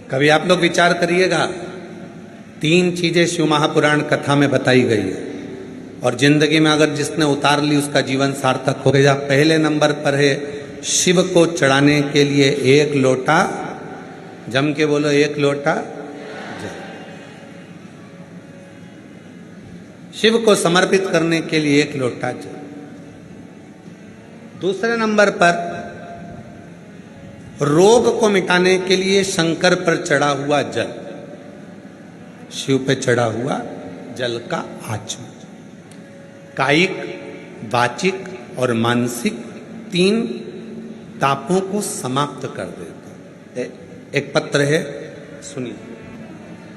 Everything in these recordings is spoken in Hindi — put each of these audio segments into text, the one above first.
कभी आप लोग विचार करिएगा, 3 चीजें शिव महापुराण कथा में बताई गई है और जिंदगी में अगर जिसने उतार ली उसका जीवन सार्थक हो गया। पहले नंबर पर है शिव को चढ़ाने के लिए 1 लोटा, जम के बोलो 1 लोटा जल। शिव को समर्पित करने के लिए 1 लोटा जल। दूसरे नंबर पर रोग को मिटाने के लिए शंकर पर चढ़ा हुआ जल, शिव पे चढ़ा हुआ जल का आचमन कायिक, वाचिक और मानसिक 3 तापों को समाप्त कर देता है। एक पत्र है, सुनिए।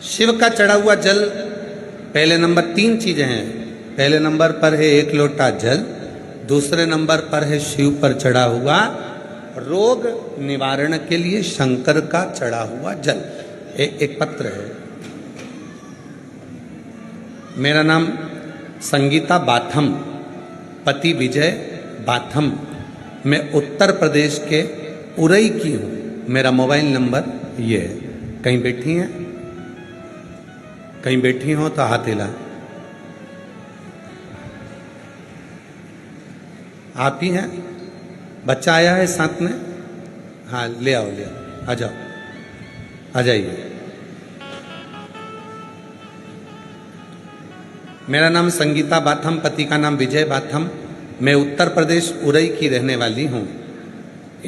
शिव का चढ़ा हुआ जल, पहले नंबर 3 चीजें हैं। पहले नंबर पर है 1 लोटा जल, दूसरे नंबर पर है शिव पर चढ़ा हुआ रोग निवारण के लिए शंकर का चढ़ा हुआ जल। एक पत्र है। मेरा नाम संगीता बाथम, पति विजय बाथम। मैं उत्तर प्रदेश के उरई की हूँ। मेरा मोबाइल नंबर ये है। कहीं बैठी हैं? कहीं बैठी हो तो हाथ हिला। आप ही हैं? बच्चा आया है साथ में? हाँ, ले आओ, ले आओ, आ जाओ, आ जाइए। मेरा नाम संगीता बाथम, पति का नाम विजय बाथम। मैं उत्तर प्रदेश उरई की रहने वाली हूँ।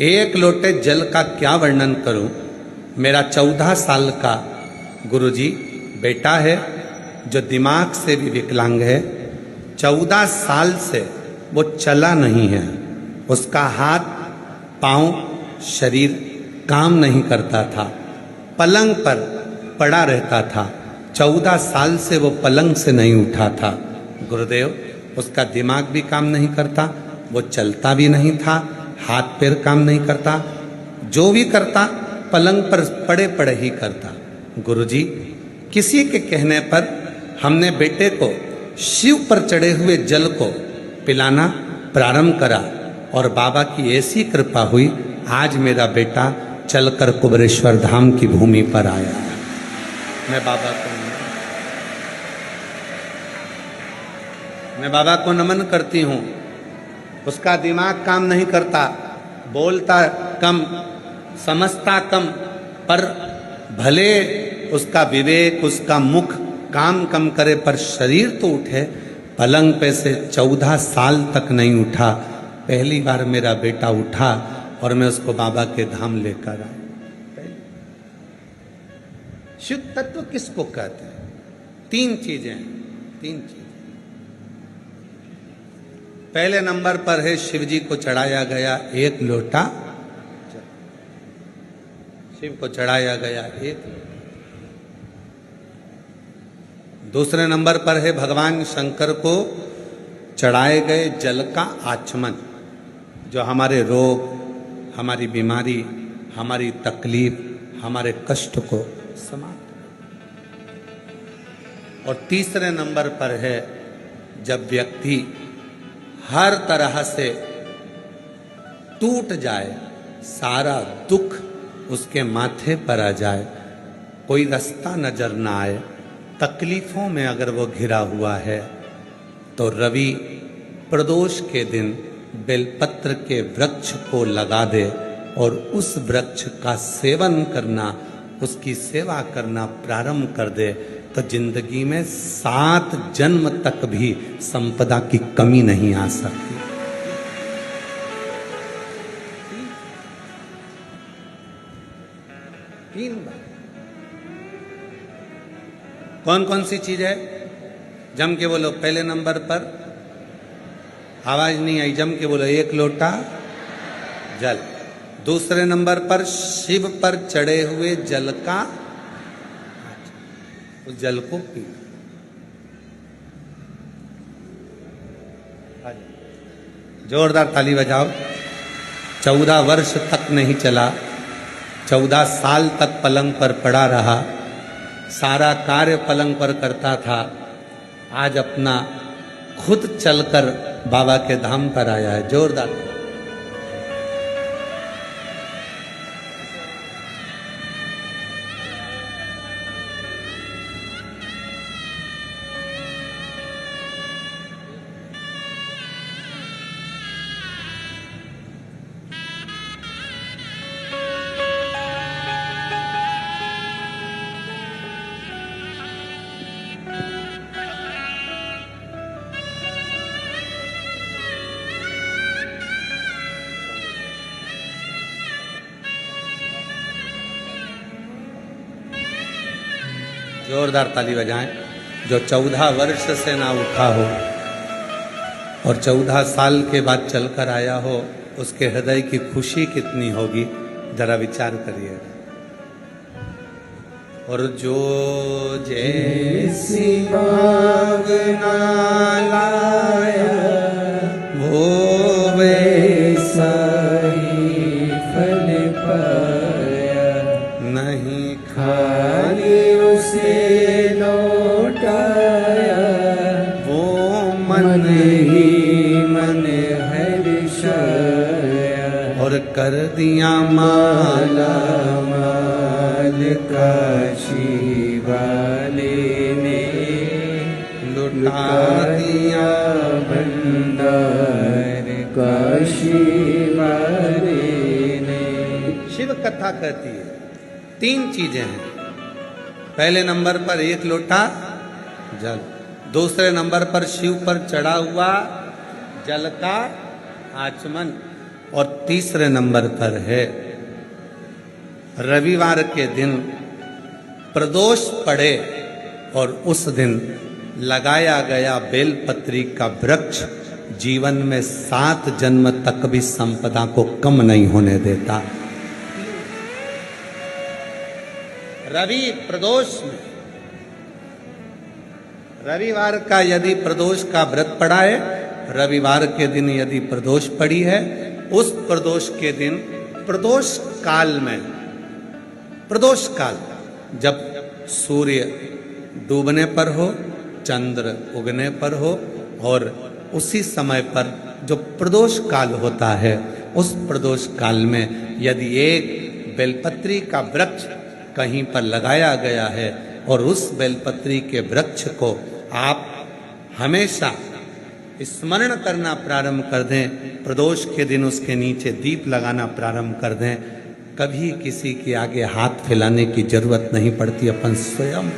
1 लोटे जल का क्या वर्णन करूँ। मेरा 14 साल का गुरुजी बेटा है जो दिमाग से भी विकलांग है। 14 साल से वो चला नहीं है। उसका हाथ, पांव, शरीर काम नहीं करता था। पलंग पर पड़ा रहता था। 14 साल से वो पलंग से नहीं उठा था। गुरुदेव, उसका दिमाग भी काम नहीं करता, वो चलता भी नहीं था, हाथ पैर काम नहीं करता, जो भी करता पलंग पर पड़े पड़े ही करता। गुरुजी, किसी के कहने पर हमने बेटे को शिव पर चढ़े हुए जल को पिलाना प्रारंभ करा और बाबा की ऐसी कृपा हुई, आज मेरा बेटा चलकर कुबेरेश्वर धाम की भूमि पर आया। मैं बाबा को नमन करती हूँ। उसका दिमाग काम नहीं करता, बोलता कम, समझता कम, पर भले उसका विवेक, उसका मुख काम कम करे पर शरीर तो उठे। पलंग पे से 14 साल तक नहीं उठा। पहली बार मेरा बेटा उठा और मैं उसको बाबा के धाम लेकर आया। शुद्ध तत्व किसको कहते हैं? 3 चीजें, 3 चीजें। पहले नंबर पर है शिव जी को चढ़ाया गया 1 लोटा, शिव को चढ़ाया गया 1। दूसरे नंबर पर है भगवान शंकर को चढ़ाए गए जल का आचमन, जो हमारे रोग, हमारी बीमारी, हमारी तकलीफ, हमारे कष्ट को समाप्त। और तीसरे नंबर पर है जब व्यक्ति हर तरह से टूट जाए, सारा दुख उसके माथे पर आ जाए, कोई रास्ता नजर ना आए, तकलीफों में अगर वो घिरा हुआ है, तो रवि प्रदोष के दिन बेलपत्र के वृक्ष को लगा दे और उस वृक्ष का सेवन करना, उसकी सेवा करना प्रारंभ कर दे, तो जिंदगी में 7 जन्म तक भी संपदा की कमी नहीं आ सकती। कौन कौन सी चीज है? जम के बोलो। पहले नंबर पर, आवाज नहीं आई, जम के बोलो, 1 लोटा जल। दूसरे नंबर पर शिव पर चढ़े हुए जल का, उस जल को पी। जोरदार ताली बजाओ। 14 वर्ष तक नहीं चला, 14 साल तक पलंग पर पड़ा रहा, सारा कार्य पलंग पर करता था। आज अपना खुद चलकर बाबा के धाम पर आया है। जोरदार। जोरदार ताली बजाएं। जो 14 वर्ष से ना उठा हो और 14 साल के बाद चलकर आया हो, उसके हृदय की खुशी कितनी होगी, जरा विचार करिए। और जो जैसी भावना लाया वो वैसा ही फल पाया, नहीं खाली उसे लौटाया, वो मन ही मन हर्षाया, और कर दिया माला माल काशी वाले ने, लुटा दिया भंडार काशी वाले ने। शिव कथा कहती है 3 चीजें हैं। पहले नंबर पर 1 लोटा जल, दूसरे नंबर पर शिव पर चढ़ा हुआ जल का आचमन, और तीसरे नंबर पर है रविवार के दिन प्रदोष पड़े और उस दिन लगाया गया बेलपत्री का वृक्ष जीवन में 7 जन्म तक भी संपदा को कम नहीं होने देता। रवि प्रदोष में रविवार का यदि प्रदोष का व्रत पड़ा है, रविवार के दिन यदि प्रदोष पड़ी है, उस प्रदोष के दिन प्रदोष काल में, प्रदोष काल जब सूर्य डूबने पर हो, चंद्र उगने पर हो, और उसी समय पर जो प्रदोष काल होता है, उस प्रदोष काल में यदि एक बेलपत्री का वृक्ष कहीं पर लगाया गया है और उस बेलपत्री के वृक्ष को आप हमेशा स्मरण करना प्रारंभ कर दें, प्रदोष के दिन उसके नीचे दीप लगाना प्रारंभ कर दें, कभी किसी के आगे हाथ फैलाने की जरूरत नहीं पड़ती, अपन स्वयं